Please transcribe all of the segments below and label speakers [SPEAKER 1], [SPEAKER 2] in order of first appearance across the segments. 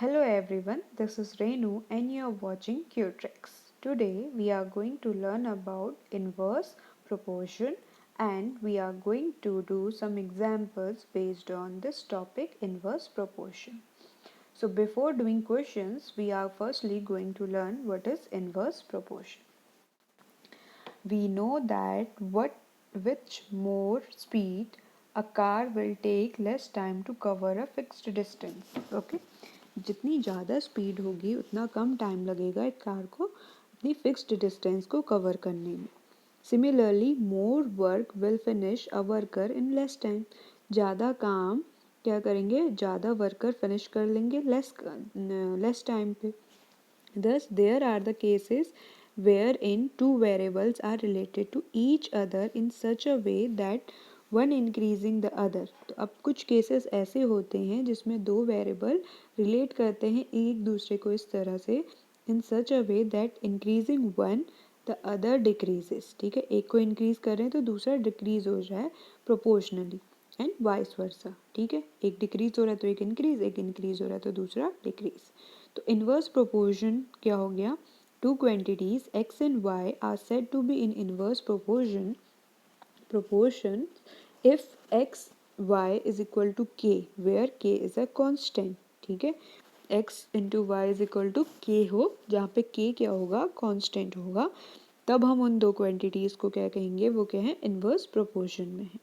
[SPEAKER 1] Hello everyone, this is Renu and you are watching QTricks. Today we are going to learn about inverse proportion and we are going to do some examples based on this topic inverse proportion. So before doing questions, we are firstly going to learn what is inverse proportion. We know that with more speed a car will take less time to cover a fixed distance. Okay, जितनी ज़्यादा speed होगी उतना कम time लगेगा एक car को अपनी fixed distance को cover करने में. Similarly more work will finish a worker in less time. ज़्यादा काम क्या करेंगे, ज़्यादा वर्कर फिनिश कर लेंगे लेस टाइम पे. Thus, there are the cases wherein two variables are related to each other in such a way that one increasing the other. तो अब कुछ केसेस ऐसे होते हैं जिसमें दो वेरिएबल रिलेट करते हैं एक दूसरे को इस तरह से in such a way that increasing one the other decreases. ठीक है, एक को इंक्रीज कर रहे हैं तो दूसरा डिक्रीज हो जाए प्रोपोर्शनली एंड वाइस वर्सा. ठीक है, एक डिक्रीज हो रहा है तो एक इंक्रीज हो रहा है तो दूसरा डिक्रीज. तो इन्वर्स प्रोपोर्शन क्या हो गया, two quantities x and y are said to be in inverse proportion if x y is equal to k where k is a constant. ठीक है, x into y is equal to k हो जहाँ पे k क्या होगा, constant होगा, तब हम उन दो क्वांटिटीज को क्या कहेंगे, वो क्या है, इन्वर्स प्रोपोर्शन में है.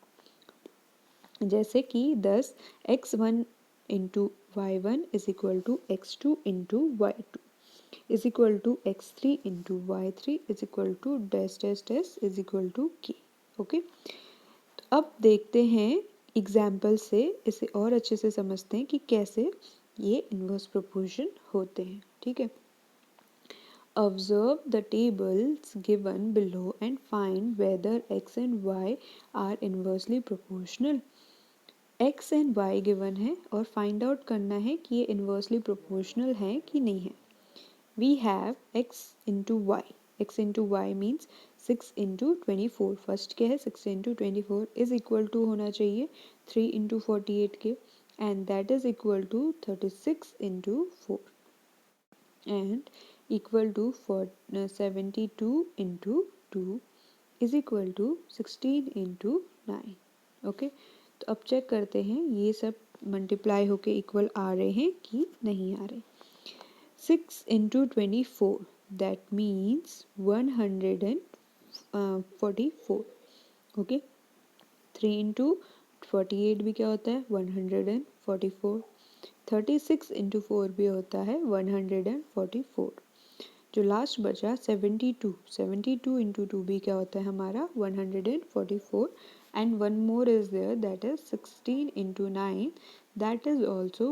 [SPEAKER 1] जैसे कि 10 x1 into y1 is equal to x2 into y2 is equal to x3 into y3 is equal to dash dash dash is equal to k. Okay, तो अब देखते हैं एग्जाम्पल से, इसे और अच्छे से समझते हैं कि कैसे ये इन्वर्स प्रोपोर्शन होते हैं. ठीक है, observe the tables given below and find whether x and y are inversely proportional. x and y given है और फाइंड आउट करना है कि ये इन्वर्सली प्रोपोर्शनल है कि नहीं है. We have x into y. x into y means 6 into 24. First क्या है, 6 into 24 is equal to होना चाहिए 3 into 48 के, and that is equal to 36 into 4 and equal to 72 into 2 is equal to 16 into 9. Okay, तो अब check करते हैं ये सब मल्टीप्लाई होके इक्वल आ रहे हैं कि नहीं आ रहे. 6 into 24 that means 144. Okay, 3 into 48 भी क्या होता है, 144. 36 into 4 भी होता है 144. जो लास्ट बचा 72, 72 into 2 भी क्या होता है हमारा 144 and one more is there that is 16 into 9 that is also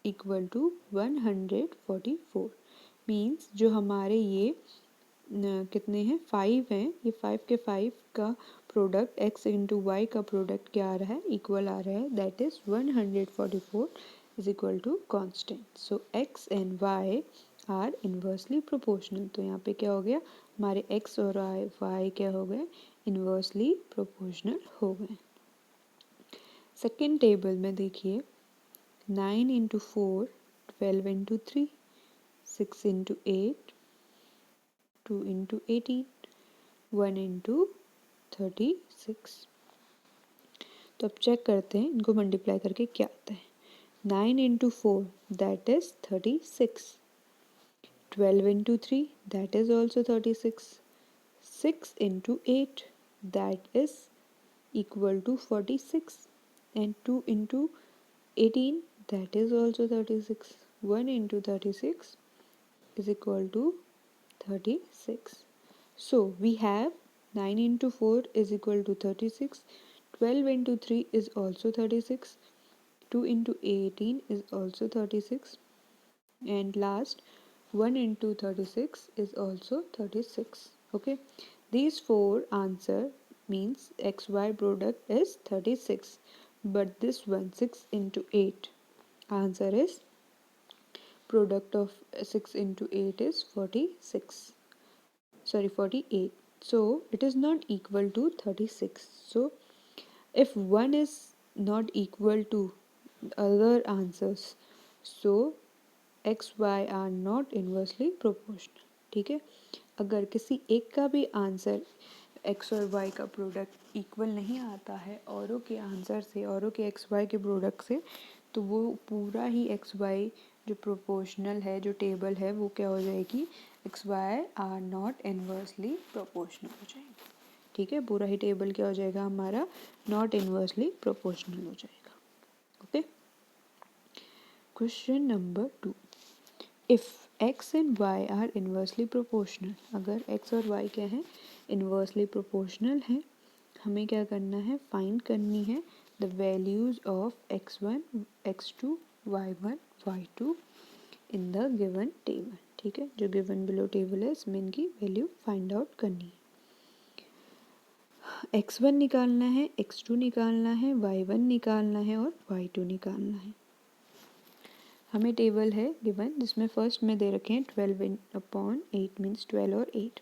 [SPEAKER 1] equal to 144. Means जो हमारे ये कितने हैं, 5 हैं, ये 5 के 5 का प्रोडक्ट x इंटू वाई का प्रोडक्ट क्या आ रहा है, इक्वल आ रहा है, that is 144 is equal to constant. So x and y are inversely proportional. तो यहाँ पे क्या हो गया, हमारे x और y क्या हो गए, इन्वर्सली प्रोपोर्शनल हो गए. सेकेंड टेबल में देखिए, 9 into 4, 12 into 3, 6 into 8, 2 into 18, 1 into 36. तो अब चेक करते हैं इनको मल्टीप्लाई करके क्या आता है. 9 into 4 that is 36, 12 into 3 that is also 36, 6 into 8 that is equal to 46 and 2 into 18 that is also 36. 1 into 36 is equal to 36. So we have 9 into 4 is equal to 36, 12 into 3 is also 36, 2 into 18 is also 36, and last 1 into 36 is also 36. Okay, these four answer means xy product is 36, but this one 6 into 8 answer is product of 6 into 8 is 46, sorry 48. So it is not equal to 36. So if one is not equal to other answers, so x y are not inversely proportional. ठीक है, अगर किसी एक का भी answer x और y का product equal नहीं आता है औरों के आंसर से, औरों के एक्स वाई के प्रोडक्ट से, तो वो पूरा ही एक्स वाई जो प्रोपोर्शनल है, जो टेबल है, वो क्या हो जाएगी, x y are not inversely proportional हो जाएगी। ठीक है, पूरा ही टेबल क्या हो जाएगा हमारा, नॉट इन्वर्सली प्रोपोर्शनल हो जाएगा। Okay, question number 2, if x and y are inversely proportional, अगर x और y क्या है, इन्वर्सली प्रोपोर्शनल है, हमें क्या करना है, फाइंड करनी है the values of x1, x2, y1, y2 in the given table. ठीक है, जो गिवन बिलो टेबल है इसमें इनकी वैल्यू फाइंड आउट करनी है। x1 निकालना है, x2 निकालना है, y1 निकालना है और y2 निकालना है। हमें टेबल है गिवन जिसमें फर्स्ट में दे रखे हैं 12/8 मीन्स 12 और 8,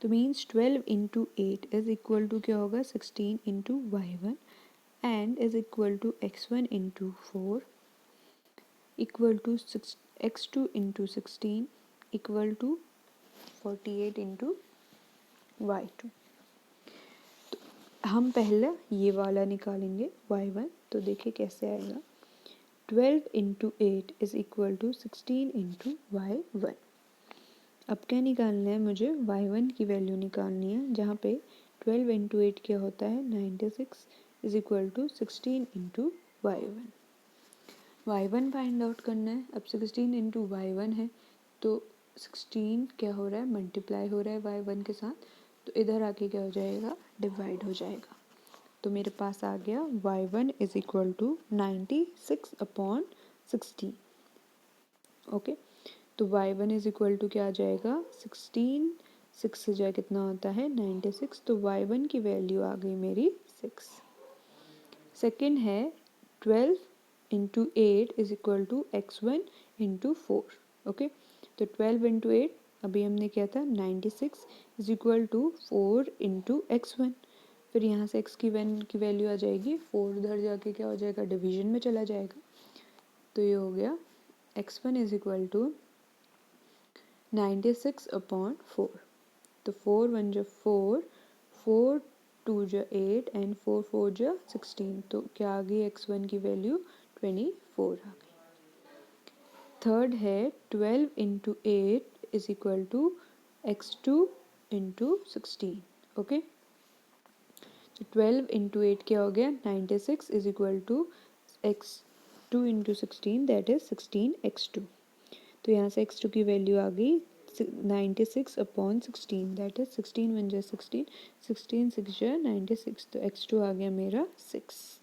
[SPEAKER 1] तो means 12 into 8 is equal to क्या होगा, 16 into y1 and is equal to x1 into 4 equal to x2 into 16 equal to 48 into y2। हम पहले ये वाला निकालेंगे y1, तो देखिए कैसे आएगा, 12 into 8 is equal to 16 into y1। अब क्या निकालना है, मुझे y1 की वैल्यू निकालनी है, जहाँ पे 12 इंटू 8 क्या होता है, 96 is equal to 16 into y1। y1 find out करना है। अब 16 इंटू y1 है तो 16 क्या हो रहा है, मल्टीप्लाई हो रहा है y1 के साथ, तो इधर आके क्या हो जाएगा, डिवाइड हो जाएगा। तो मेरे पास आ गया y1 is equal to 96/16। Okay, तो y1 इज इक्वल टू क्या आ जाएगा, 16, 6 से जाए कितना होता है 96, तो y1 की वैल्यू आ गई मेरी 6। सेकेंड है 12 into 8 is equal to x1 into 4। Okay, तो 12 इंटू 8 अभी हमने किया था 96 is equal to 4 into x1, फिर यहाँ से x की वैल्यू आ जाएगी 4, उधर जाके क्या हो जाएगा, डिवीजन में चला जाएगा, तो ये हो गया x1 इज इक्वल टू 96/4। तो 4 1 जो 4, 4 2 जो 8 एंड 4 4 जो 16, तो क्या आ गई x1 की वैल्यू 24 आ गई। थर्ड है 12 into 8 is equal to x2 into 16। Okay, तो 12 इंटू 8 क्या हो गया, 96 is equal to x2 into 16 that is 16x2। तो यहाँ से x2 की वैल्यू आ गई 96/16 दैट इज 16 1 जा 16, 16 6 जा 96, तो x2 आ गया मेरा 6।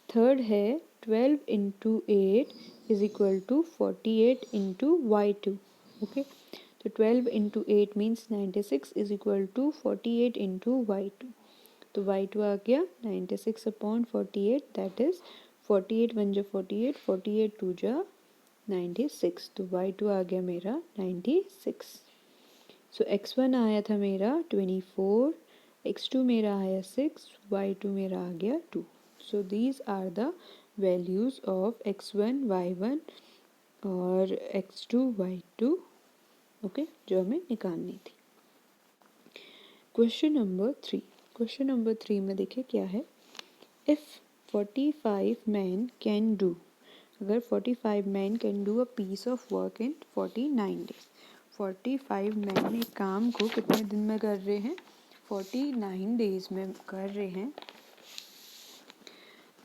[SPEAKER 1] थर्ड है 12 into 8 is equal to 48 into y2। Okay, तो 12 into 8 means 96 is equal to 48 into y2, तो y2 आ गया 96/48 दैट इज 48 1 जा 48, 48 2 जा 96, तो y2 आ गया मेरा 96। सो x1 आया था मेरा 24, x2 मेरा आया 6, y2 मेरा आ गया 2। So these are the values of x1 y1 और x2 y2। ओके, जो हमें निकालनी थी। क्वेश्चन नंबर 3, क्वेश्चन नंबर 3 में देखिए क्या है, इफ़ 45 मैन कैन डू, अगर 45 man can do a piece of work in 49 days, 45 man एक काम को कितने दिन में कर रहे हैं, 49 डेज में कर रहे हैं,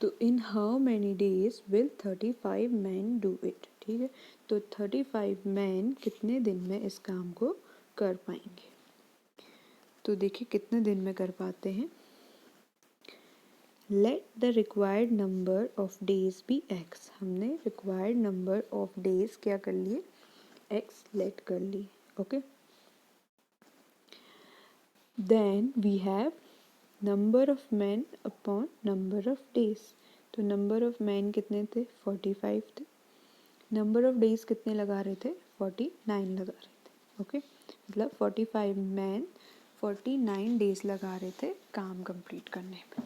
[SPEAKER 1] तो in how many days will 35 man do it. ठीक है, तो 35 मैन कितने दिन में इस काम को कर पाएंगे, तो देखिए कितने दिन में कर पाते हैं। Let the required number of days be x, हमने रिक्वायर्ड नंबर ऑफ डेज क्या कर लिए, एक्स लेट कर लिए। Okay, then we have number of man upon number of days, तो नंबर ऑफ मैन कितने थे, 45 थे, नंबर ऑफ डेज कितने लगा रहे थे, 49 लगा रहे थे। ओके, मतलब 45 मैन 49 डेज लगा रहे थे काम कंप्लीट करने में।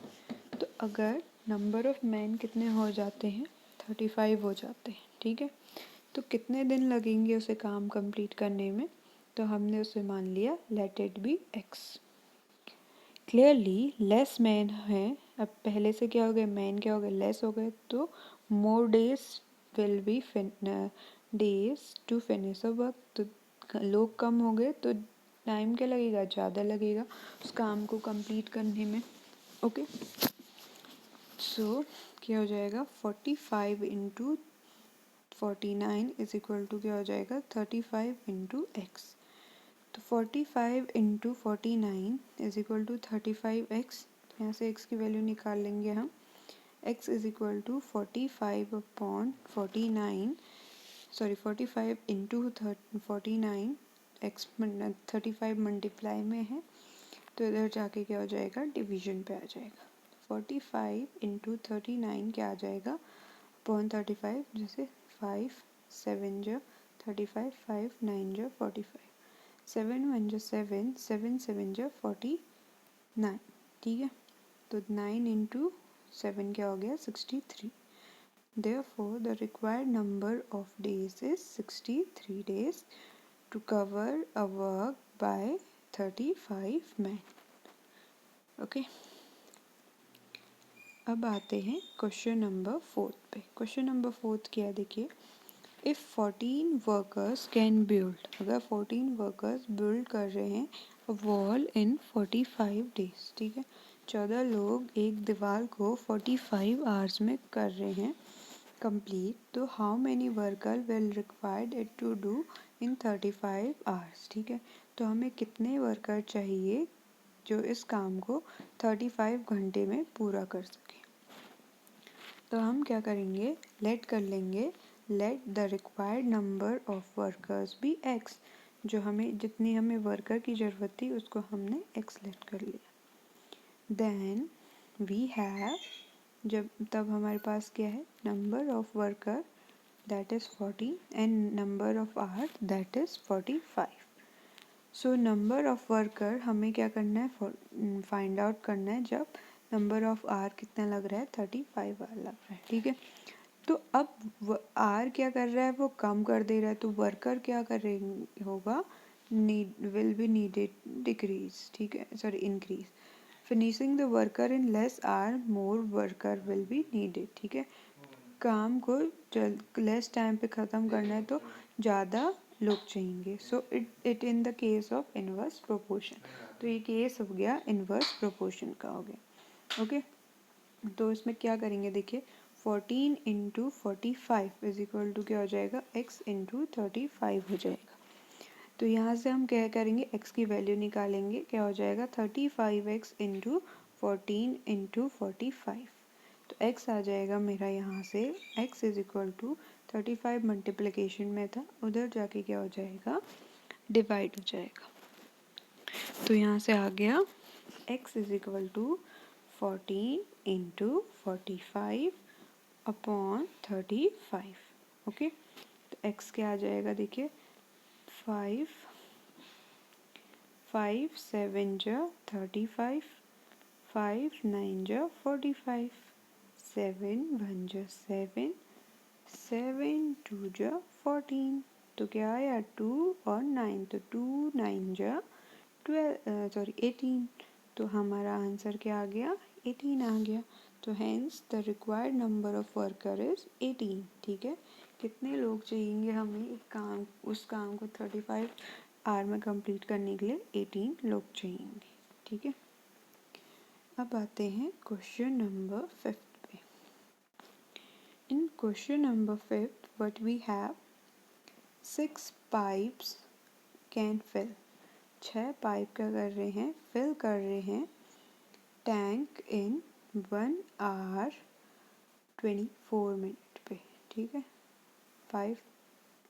[SPEAKER 1] तो अगर नंबर ऑफ मैन कितने हो जाते हैं, 35 हो जाते हैं। ठीक है, तो कितने दिन लगेंगे उसे काम कंप्लीट करने में, तो हमने उसे मान लिया let it be x। Clearly less man है, अब पहले से क्या हो गया, मैन क्या हो गया, लेस हो गए, तो more days will be days to finish a work, तो लोग कम हो गए तो टाइम क्या लगेगा, ज़्यादा लगेगा उस काम को कंप्लीट करने में। ओके, सो क्या हो जाएगा 45 इंटू 49 इज इक्वल टू क्या हो जाएगा 35 इंटू एक्स। तो 45 into 49 is equal to 35x, यहाँ से x की वैल्यू निकाल लेंगे हम। x इज इक्वल टू 45 upon 49, sorry 45 into 49, x 35 multiply में है तो इधर जाके क्या हो जाएगा, डिवीजन पे आ जाएगा। 45 इंटू 39 क्या आ जाएगा अपॉन 35, जैसे 5 7 जो 35, 5 9 जो 45, 7 1 जो 7, 7 7 जो 49, ठीक है। तो 9 इंटू 7 क्या हो गया 63। Therefore, the required number of days is 63 days to cover a work by 35 men. Okay. अब आते हैं क्वेश्चन नंबर 4 पे। क्वेश्चन नंबर 4 क्या है देखिए, इफ़ 14 वर्कर्स कैन बिल्ड, अगर 14 वर्कर्स बिल्ड कर रहे हैं वॉल इन 45 डेज, ठीक है, 14 लोग एक दीवार को 45 आवर्स में कर रहे हैं कंप्लीट, तो how many worker will required it to do in 35 hours, ठीक है। तो हमें कितने वर्कर चाहिए जो इस काम को 35 घंटे में पूरा कर सके। तो हम क्या करेंगे, लेट कर लेंगे, let the required number of workers be x, जो हमें जितनी हमें वर्कर की ज़रूरत थी उसको हमने x लेट कर लिया। देन वी हैव, जब तब हमारे पास क्या है, number of worker that is 40 and number of hour that is 45। So number of worker हमें क्या करना है, फाइंड आउट करना है, जब नंबर ऑफ आर कितना लग रहा है 35 आर लग रहा है, ठीक है। तो अब आर क्या कर रहा है, वो कम कर दे रहा है, तो वर्कर क्या कर रहे होगा, need will be needed decrease, ठीक है, sorry increase. Finishing the worker in less are more worker will be needed, ठीक है, काम को लेस टाइम पे ख़त्म करना है तो ज़्यादा लोग चाहिए। So it in the case of inverse proportion, तो ये केस हो गया इनवर्स प्रोपोर्शन का हो गया। ओके, तो इसमें क्या करेंगे देखिए, 14 इंटू 45 इज इक्वल टू क्या हो जाएगा, x इंटू 35 हो जाएगा। तो यहाँ से हम क्या करेंगे, x की वैल्यू निकालेंगे, क्या हो जाएगा 35x इंटू 14 इंटू 45, तो x आ जाएगा मेरा यहाँ से, x is equal to 35 multiplication में था, उधर जाके क्या हो जाएगा, डिवाइड हो जाएगा। तो यहाँ से आ गया x is equal to 14 into 45 upon 35। Okay, तो x क्या आ जाएगा देखिए, 5 5 7 जो 35, 5 9 जो 45, 7 1 जो 7, 7 2 जो 14, तो क्या आया 2 और 9, तो 2 9 जो 12, सॉरी 18, तो हमारा आंसर क्या आ गया 18 आ गया। तो hence the required number of worker is 18, ठीक है, कितने लोग चाहिए हमें एक काम, उस काम को 35 आवर में कंप्लीट करने के लिए 18 लोग चाहिए, ठीक है। अब आते हैं क्वेश्चन नंबर 5 पे। In question number 5 what we have 6 pipes can fill, 6 pipe क्या कर रहे हैं, फिल कर रहे हैं टैंक इन 1 आवर 24 मिनट पे, ठीक है। 5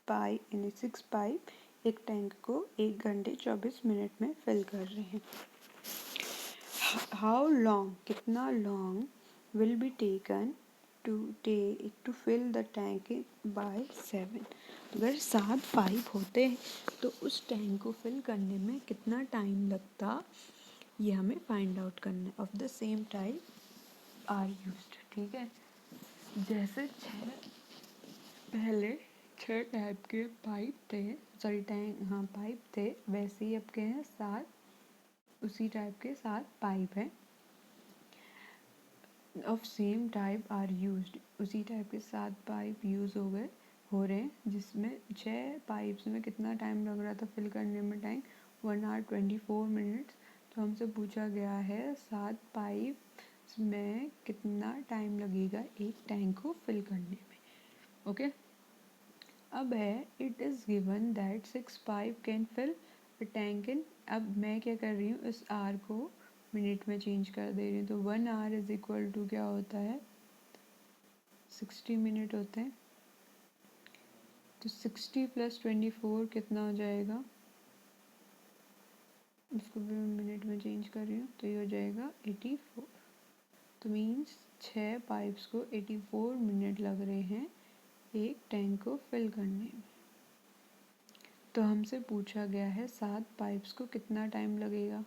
[SPEAKER 1] पाइप यानी 6 पाइप एक टैंक को 1 घंटे 24 मिनट में फिल कर रहे हैं। हाउ लॉन्ग, कितना long will be taken to fill the tank by 7, अगर 7 पाइप होते तो उस टैंक को फिल करने में कितना टाइम लगता, ये हमें फाइंड आउट करना है। Of the same type are used, ठीक है, जैसे पहले 6 टाइप के पाइप थे, सॉरी टैंक, हाँ पाइप थे, वैसे ही अब के हैं 7, उसी टाइप के 7 पाइप हैं। Of same type are used, उसी टाइप के 7 पाइप यूज़ हो रहे हैं, जिसमें 6 पाइप्स में कितना टाइम लग रहा था फिल करने में, टाइम 1 आवर 24 मिनट्स। तो हमसे पूछा गया है 7 पाइप में कितना टाइम लगेगा एक टैंक को फिल करने में। ओके अब है it is given that 6 pipe can fill a tank in, अब मैं क्या कर रही हूँ, इस आर को मिनट में चेंज कर दे रही हूँ। तो 1 आवर इज इक्वल टू क्या होता है, 60 मिनट होते हैं। तो 60 + 24 कितना हो जाएगा, इसको भी मैं मिनट में चेंज कर रही हूँ, तो ये हो जाएगा 84। तो मीन्स 6 पाइप्स को 84 मिनट लग रहे हैं एक टैंक को फिल करने में। तो हमसे पूछा गया है 7 पाइप्स को कितना टाइम लगेगा।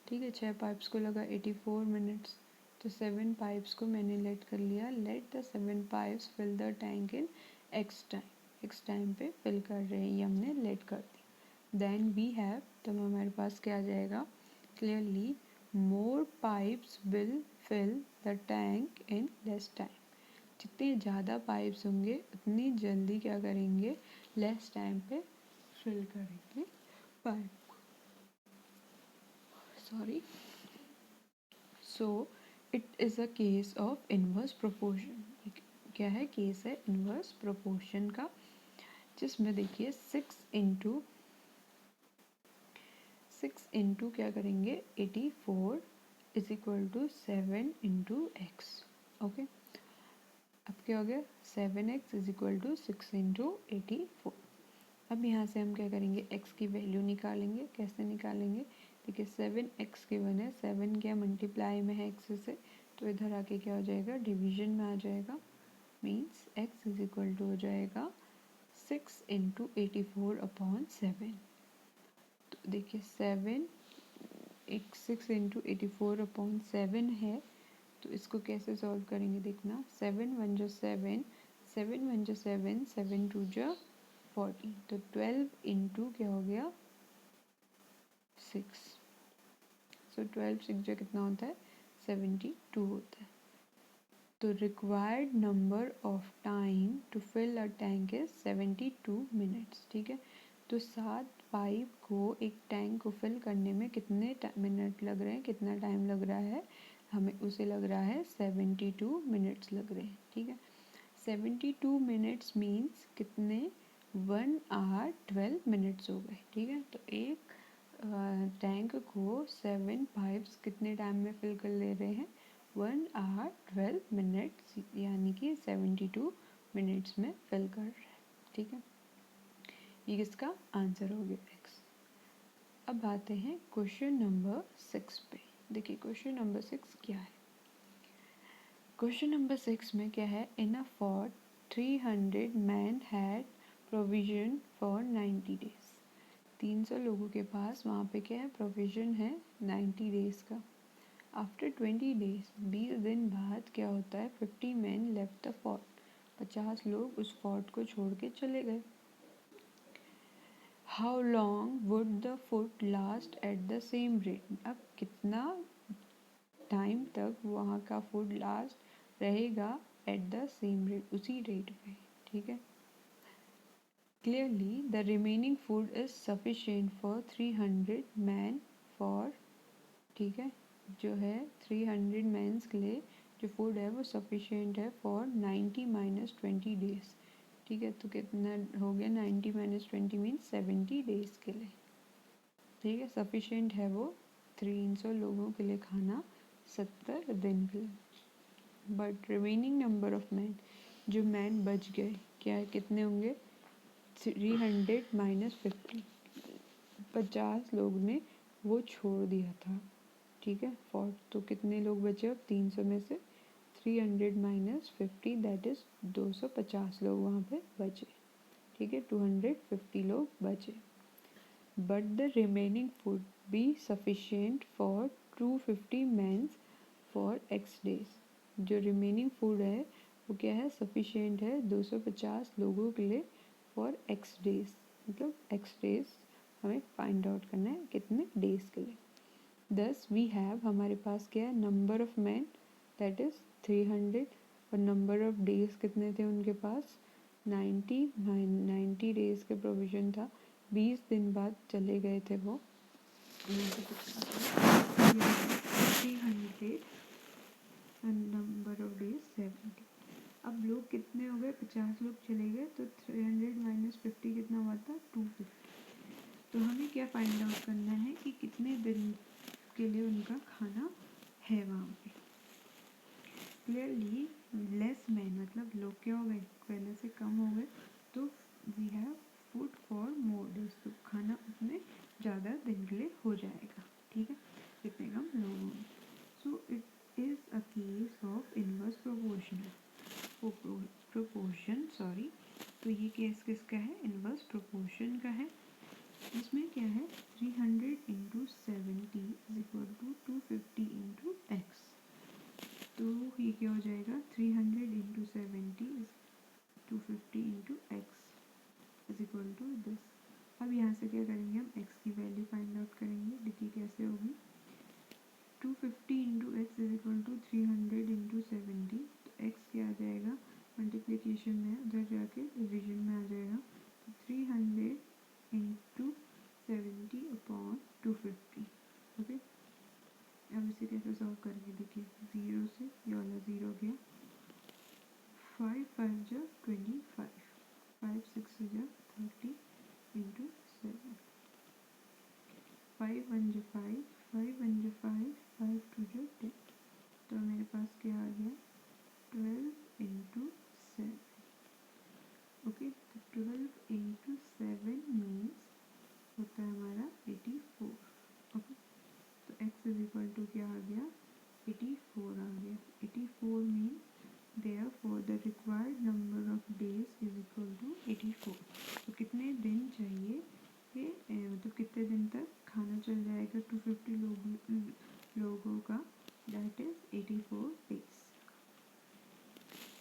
[SPEAKER 1] ठीक है, 6 पाइप्स को लगा 84 मिनट्स, तो 7 पाइप्स को मैंने लेट कर लिया, let the 7 pipes fill the tank in x time, x time पे फिल कर रहे हैं, ये हमने लेट कर दिया। देन वी हैव, तो हमारे पास क्या आ जाएगा, clearly more pipes will fill the tank in less time, जितने ज़्यादा पाइप्स होंगे उतनी जल्दी क्या करेंगे, लेस टाइम पे फिल करेंगे pipe, sorry. So it is a case of inverse proportion, क्या है, केस है इन्वर्स प्रोपोर्शन का, जिसमें देखिए 6 इंटू क्या करेंगे 84 is equal to 7 into x. Okay अब क्या हो गया, 7x is equal to 6 into 84। अब यहाँ से हम क्या करेंगे, x की वैल्यू निकालेंगे। कैसे निकालेंगे, देखिए 7x गिवन है, 7 क्या मल्टीप्लाई में है x से, तो इधर आके क्या हो जाएगा, डिवीजन में आ जाएगा। Means x is equal to हो जाएगा 6 इंटू 84 अपॉन 7। तो देखिए 6 इंटू 84 अपॉन 7 है, तो इसको कैसे सॉल्व करेंगे देखना, 7 1 जो 7, 7 1 जो 7, 7 2 जो 40, तो 12 इंटू क्या हो गया 6, सो 12 6 जो कितना होता है 72 होता है। तो required number of time to fill a tank is 72 minutes. ठीक है, तो 7 पाइप को एक टैंक को फिल करने में कितने मिनट लग रहे हैं, कितना टाइम लग रहा है, हमें उसे लग रहा है 72 मिनट्स लग रहे हैं। ठीक है, 72 मिनट्स मीन्स कितने, 1 आवर 12 मिनट्स हो गए। ठीक है, तो एक टैंक को 7 पाइप्स कितने टाइम में फिल कर ले रहे हैं, 1 आवर 12 मिनट्स, यानी कि 72 मिनट्स में फिल कर रहे हैं। ठीक है, ये किसका आंसर हो गया एक्स। अब आते हैं क्वेश्चन नंबर 6 पे। देखिए क्वेश्चन नंबर 6 क्या है, क्वेश्चन नंबर 6 में क्या है, in a fort 300 man had provision for 90 days, 300 लोगों के पास वहाँ पे क्या है, प्रोविजन है 90 डेज का। आफ्टर 20 डेज, 20 दिन बाद क्या होता है, 50 मैन लेफ्ट द फोर्ट, 50 लोग उस फोर्ट को छोड़ के चले गए। How long would the food last at the same rate, अब कितना टाइम तक वहाँ का फूड लास्ट रहेगा एट द सेम रेट, उसी रेट पे। ठीक है, clearly the remaining food is sufficient for 300 man for, ठीक है, जो है 300 मैंस के लिए जो फूड है वो सफिशिएंट है फॉर 90 - 20 डेज। ठीक है, तो कितना हो गया, 90 - 20 मीन्स 70 डेज के लिए। ठीक है, सफिशिएंट है वो 300 लोगों के लिए खाना 70 दिन के लिए। But remaining number of man, जो मैन बच गए, क्या है, कितने होंगे, 300 - 50, 50 लोग ने वो छोड़ दिया था। ठीक है, फोर्ट, तो कितने लोग बचे अब 300 में से, 300 - 50 दैट इज़ 250 लोग वहाँ पे बचे। ठीक है, 250 लोग बचे। But the remaining food be sufficient for 250 mens for x days, जो रिमेनिंग फूड है वो क्या है, सफिशिएंट है 250 लोगों के लिए फॉर x डेज, मतलब x डेज हमें फाइंड आउट करना है कितने डेज के लिए। दस वी हैव, हमारे पास क्या है, number of man that is 300 और नंबर ऑफ डेज कितने थे उनके पास 90 डेज के प्रोविज़न था। 20 दिन बाद चले गए थे वो। 300 नंबर ऑफ डेज 70। अब लोग कितने हो गए, 50 लोग चले गए तो 300 माइनस 50 कितना हुआ था 250। तो हमें क्या फाइंड आउट करना है कि कितने दिन के लिए उनका खाना है वहाँ पे। क्लियरली लेस मैन मतलब लोग क्या हो गए पहले से कम हो गए, तो we have food for more days, तो खाना उतने ज़्यादा दिन के लिए हो जाएगा। ठीक है, कितने कम लोग होंगे। सो it is a case of inverse proportion sorry. तो ये केस किसका है, इनवर्स प्रोपोर्शन का है। इसमें क्या है 300 into 70 is equal to 250 into x. तो ये क्या हो जाएगा 300 into 70 is 250 into x is equal to this. अब यहाँ से क्या करेंगे हम एक्स की वैल्यू फाइंड आउट करेंगे। देखिए कैसे होगी 250 into x is equal to 300 into 70। तो एक्स क्या आ जाएगा मल्टीप्लीकेशन में, उधर जाके डिवीजन में आ जाएगा। तो 300 इंटू 70 अपॉन 250। ओके, अब इसे कैसे सॉल्व करेंगे, देखिए 0 से ये वाला 0 गया, 5 5 जा 25, 5 6 जा 30 इंटू 7, 5 1 जा 5, 5 1 जा 5, 5 2 जा 10। तो मेरे पास क्या आ गया 12 इंटू 7। ओके, तो 12 इंटू 7 मीन्स होता है हमारा 84। ओके, तो x इज इक्वल टू क्या आ गया 84 आ गया। 84 means therefore the required number of days is equal to 84। तो कितने दिन चाहिए कि मतलब कितने दिन तक खाना चल जाएगा 250 लोगों का, that is 84 days।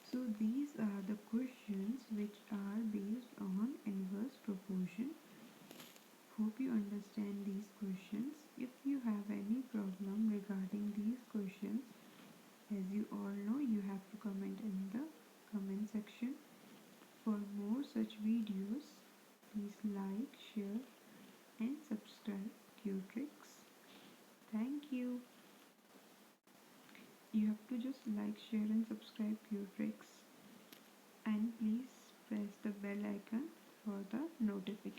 [SPEAKER 1] So these are the questions which are based on inverse proportion। Hope you understand these questions. If you have any problem regarding these questions, as you all know, you have to comment in the comment section. For more such videos, please like, share and subscribe Qtricks. Thank you. You have to just like, share and subscribe Qtricks, and please press the bell icon for the notification.